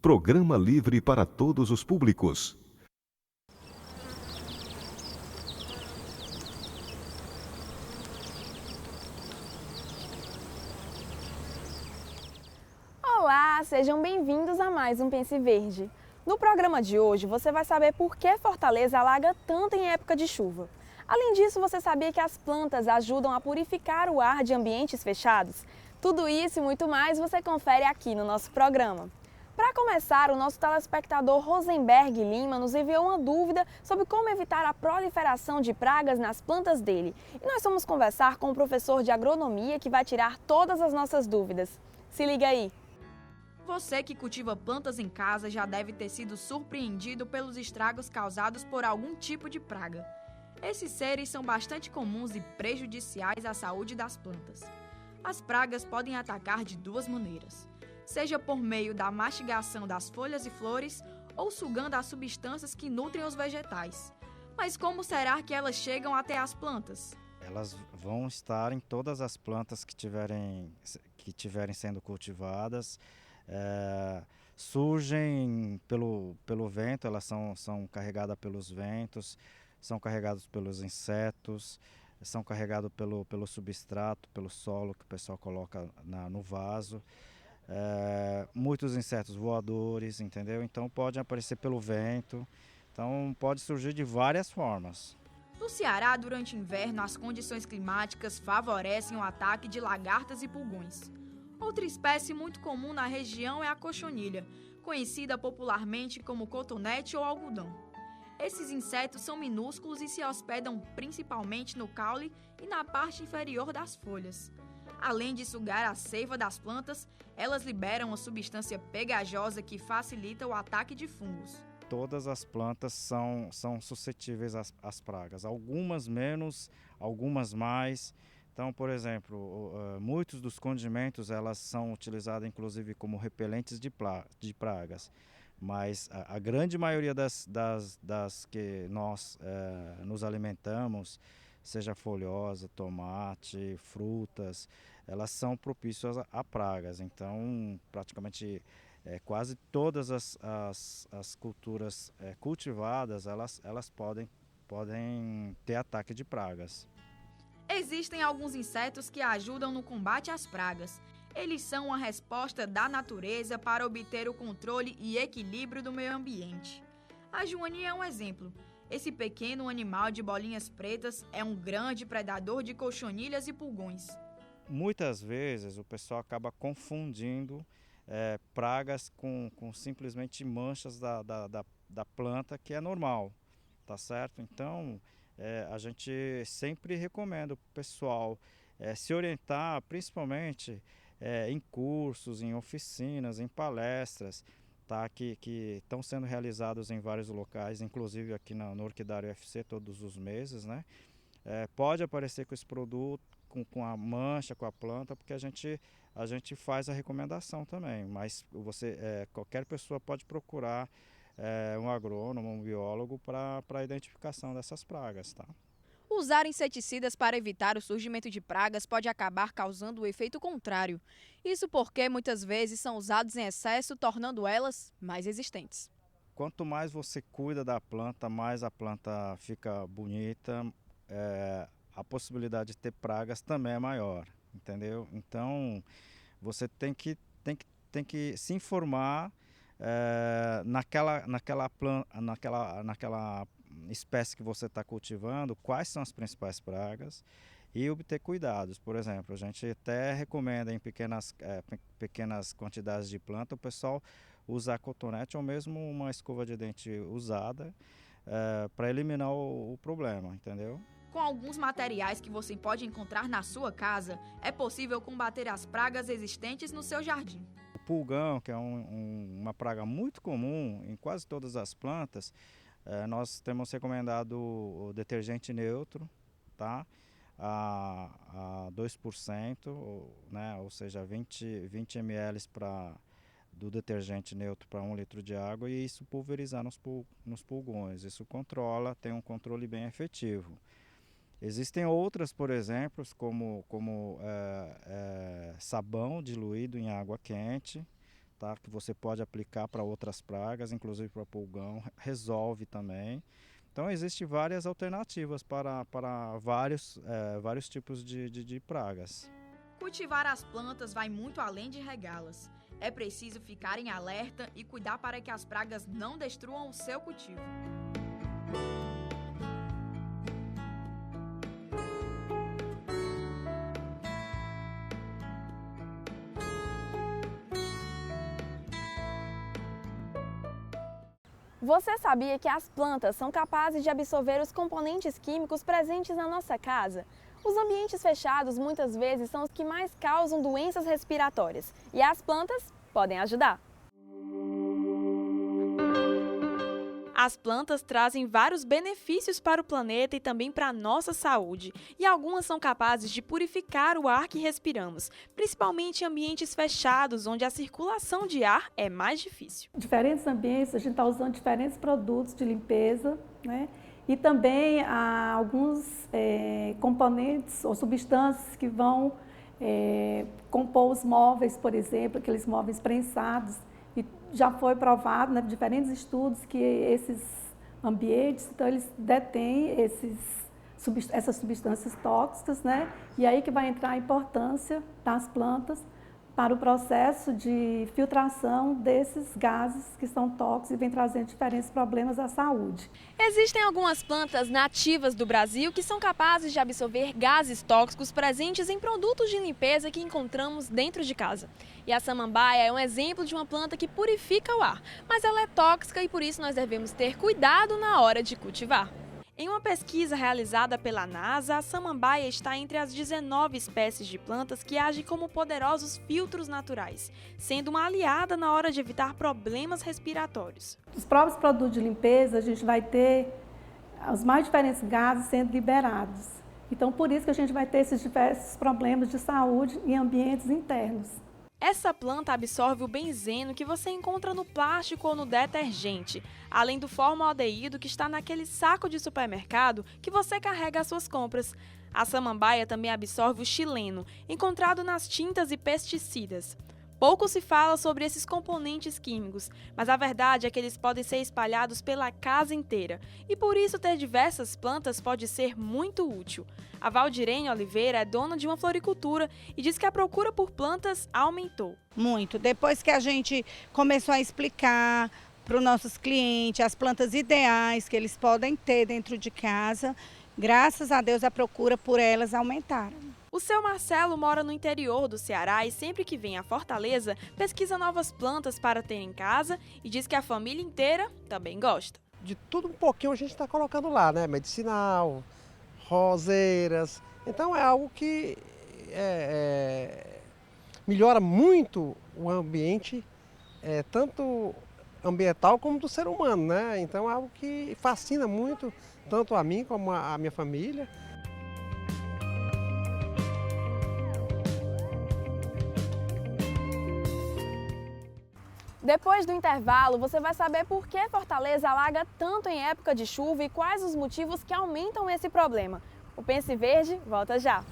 Programa livre para todos os públicos. Olá, sejam bem-vindos a mais um Pense Verde. No programa de hoje você vai saber por que Fortaleza alaga tanto em época de chuva. Além disso, você sabia que as plantas ajudam a purificar o ar de ambientes fechados? Tudo isso e muito mais você confere aqui no nosso programa. Para começar, o nosso telespectador Rosenberg Lima nos enviou uma dúvida sobre como evitar a proliferação de pragas nas plantas dele. E nós vamos conversar com o professor de agronomia que vai tirar todas as nossas dúvidas. Se liga aí! Você que cultiva plantas em casa já deve ter sido surpreendido pelos estragos causados por algum tipo de praga. Esses seres são bastante comuns e prejudiciais à saúde das plantas. As pragas podem atacar de duas maneiras, seja por meio da mastigação das folhas e flores ou sugando as substâncias que nutrem os vegetais. Mas como será que elas chegam até as plantas? Elas vão estar em todas as plantas que tiverem sendo cultivadas. Surgem pelo vento, elas são carregadas pelos ventos, são carregadas pelos insetos, são carregadas pelo substrato, pelo solo que o pessoal coloca no vaso. Muitos insetos voadores, entendeu? Então pode aparecer pelo vento, então pode surgir de várias formas. No Ceará, durante o inverno, as condições climáticas favorecem o ataque de lagartas e pulgões. Outra espécie muito comum na região é a cochonilha, conhecida popularmente como cotonete ou algodão. Esses insetos são minúsculos e se hospedam principalmente no caule e na parte inferior das folhas. Além de sugar a seiva das plantas, elas liberam uma substância pegajosa que facilita o ataque de fungos. Todas as plantas são suscetíveis às pragas, algumas menos, algumas mais. Então, por exemplo, muitos dos condimentos elas são utilizados inclusive como repelentes de pragas, mas a grande maioria das que nós nos alimentamos, seja folhosa, tomate, frutas, elas são propícias a pragas. Então, praticamente quase todas as culturas cultivadas, elas podem ter ataque de pragas. Existem alguns insetos que ajudam no combate às pragas. Eles são uma resposta da natureza para obter o controle e equilíbrio do meio ambiente. A joaninha é um exemplo. Esse pequeno animal de bolinhas pretas é um grande predador de cochonilhas e pulgões. Muitas vezes o pessoal acaba confundindo pragas com simplesmente manchas da planta, que é normal, tá certo? Então, a gente sempre recomenda o pessoal se orientar, principalmente em cursos, em oficinas, em palestras, tá? Que estão sendo realizados em vários locais, inclusive aqui no Orquidário UFC todos os meses, né? Pode aparecer com esse produto, com a mancha, com a planta, porque a gente faz a recomendação também, mas qualquer pessoa pode procurar um agrônomo, um biólogo para a identificação dessas pragas, tá? Usar inseticidas para evitar o surgimento de pragas pode acabar causando o efeito contrário. Isso porque muitas vezes são usados em excesso, tornando elas mais resistentes. Quanto mais você cuida da planta, mais a planta fica bonita, a possibilidade de ter pragas também é maior, entendeu? Então, você tem que se informar naquela espécie que você está cultivando, quais são as principais pragas e obter cuidados. Por exemplo, a gente até recomenda em pequenas quantidades de planta o pessoal usar cotonete ou mesmo uma escova de dente usada para eliminar o problema, entendeu? Com alguns materiais que você pode encontrar na sua casa, é possível combater as pragas existentes no seu jardim. O pulgão, que é uma praga muito comum em quase todas as plantas, nós temos recomendado o detergente neutro, tá? A 2%, né? Ou seja, 20 ml do detergente neutro para 1 litro de água, e isso pulverizar nos pulgões. Isso tem um controle bem efetivo. Existem outras, por exemplo, como sabão diluído em água quente, tá? Que você pode aplicar para outras pragas, inclusive para pulgão, resolve também. Então, existem várias alternativas para vários tipos de pragas. Cultivar as plantas vai muito além de regá-las. É preciso ficar em alerta e cuidar para que as pragas não destruam o seu cultivo. Você sabia que as plantas são capazes de absorver os componentes químicos presentes na nossa casa? Os ambientes fechados muitas vezes são os que mais causam doenças respiratórias e as plantas podem ajudar. As plantas trazem vários benefícios para o planeta e também para a nossa saúde, e algumas são capazes de purificar o ar que respiramos, principalmente em ambientes fechados, onde a circulação de ar é mais difícil. Diferentes ambientes, a gente está usando diferentes produtos de limpeza, né? E também há alguns componentes ou substâncias que vão compor os móveis, por exemplo, aqueles móveis prensados. E já foi provado, né, diferentes estudos, que esses ambientes, então eles detêm essas substâncias tóxicas, né? E aí que vai entrar a importância das plantas para o processo de filtração desses gases que são tóxicos e vem trazendo diferentes problemas à saúde. Existem algumas plantas nativas do Brasil que são capazes de absorver gases tóxicos presentes em produtos de limpeza que encontramos dentro de casa. E a samambaia é um exemplo de uma planta que purifica o ar, mas ela é tóxica e por isso nós devemos ter cuidado na hora de cultivar. Em uma pesquisa realizada pela NASA, a samambaia está entre as 19 espécies de plantas que agem como poderosos filtros naturais, sendo uma aliada na hora de evitar problemas respiratórios. Os próprios produtos de limpeza, a gente vai ter os mais diferentes gases sendo liberados. Então, por isso que a gente vai ter esses diversos problemas de saúde em ambientes internos. Essa planta absorve o benzeno que você encontra no plástico ou no detergente, além do formaldeído que está naquele saco de supermercado que você carrega as suas compras. A samambaia também absorve o xileno, encontrado nas tintas e pesticidas. Pouco se fala sobre esses componentes químicos, mas a verdade é que eles podem ser espalhados pela casa inteira, e por isso ter diversas plantas pode ser muito útil. A Valdirene Oliveira é dona de uma floricultura e diz que a procura por plantas aumentou. Muito. Depois que a gente começou a explicar para os nossos clientes as plantas ideais que eles podem ter dentro de casa, graças a Deus a procura por elas aumentaram. O seu Marcelo mora no interior do Ceará e sempre que vem a Fortaleza, pesquisa novas plantas para ter em casa e diz que a família inteira também gosta. De tudo um pouquinho a gente está colocando lá, né? Medicinal, roseiras. Então é algo que melhora muito o ambiente, tanto ambiental como do ser humano, né? Então é algo que fascina muito, tanto a mim como a minha família. Depois do intervalo, você vai saber por que Fortaleza alaga tanto em época de chuva e quais os motivos que aumentam esse problema. O Pense Verde volta já!